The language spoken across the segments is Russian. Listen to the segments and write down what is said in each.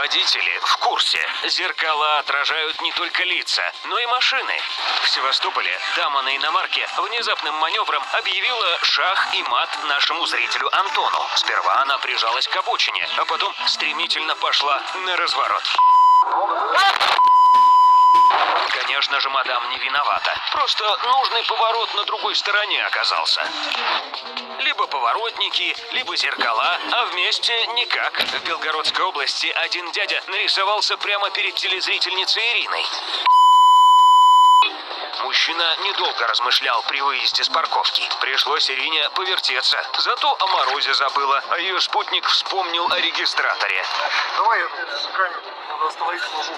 Водители в курсе. Зеркала отражают не только лица, но и машины. В Севастополе дама на иномарке внезапным маневром объявила шах и мат нашему зрителю Антону. Сперва она прижалась к обочине, а потом стремительно пошла на разворот. Конечно же, мадам не виновата. Просто нужный поворот на другой стороне оказался. Либо поворотники, либо зеркала, а вместе никак. В Белгородской области один дядя нарисовался прямо перед телезрительницей Ириной. Мужчина недолго размышлял при выезде с парковки. Пришлось Ирине повертеться. Зато о морозе забыла, а ее спутник вспомнил о регистраторе. Давай я камеру, надо остановить службу.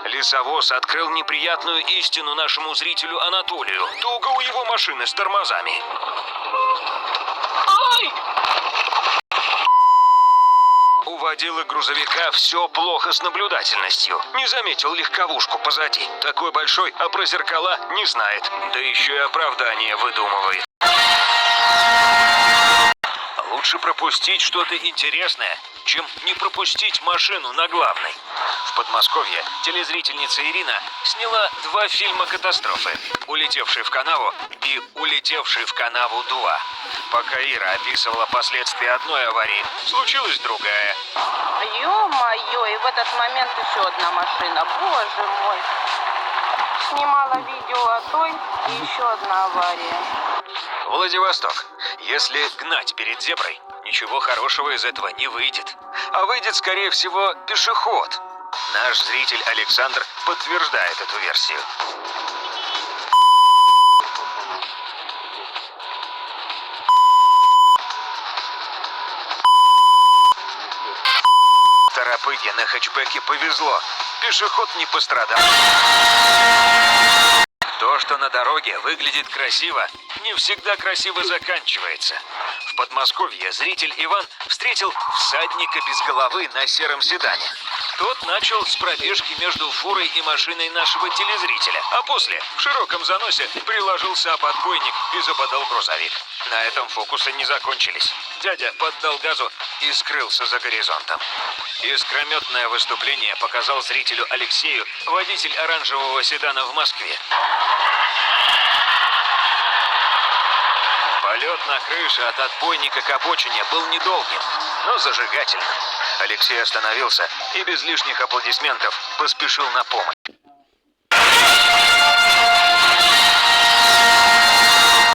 Лесовоз открыл неприятную истину нашему зрителю Анатолию. Туго у его машины с тормозами. Ай! У водилы грузовика все плохо с наблюдательностью. Не заметил легковушку позади. Такой большой, а про зеркала не знает. Да еще и оправдание выдумывает. Лучше пропустить что-то интересное, чем не пропустить машину на главной. В Подмосковье телезрительница Ирина сняла 2 фильма катастрофы: «Улетевший в канаву» и «Улетевший в канаву 2». Пока Ира описывала последствия одной аварии, случилась другая. Ё-моё, и в этот момент еще одна машина. Боже мой. Снимала видео о той, и еще одна авария. Владивосток. Если гнать перед зеброй, ничего хорошего из этого не выйдет. А выйдет, скорее всего, пешеход. Наш зритель Александр подтверждает эту версию. Торопыге на хэтчбеке повезло. Пешеход не пострадал. То, что на дороге выглядит красиво, не всегда красиво заканчивается. В Подмосковье зритель Иван встретил всадника без головы на сером седане. Тот начал с пробежки между фурой и машиной нашего телезрителя, а после в широком заносе приложился об отбойник и западал грузовик. На этом фокусы не закончились. Дядя поддал газу и скрылся за горизонтом. Искрометное выступление показал зрителю Алексею водитель оранжевого седана в Москве. Полет на крыше от отбойника к обочине был недолгим, но зажигательным. Алексей остановился и без лишних аплодисментов поспешил на помощь.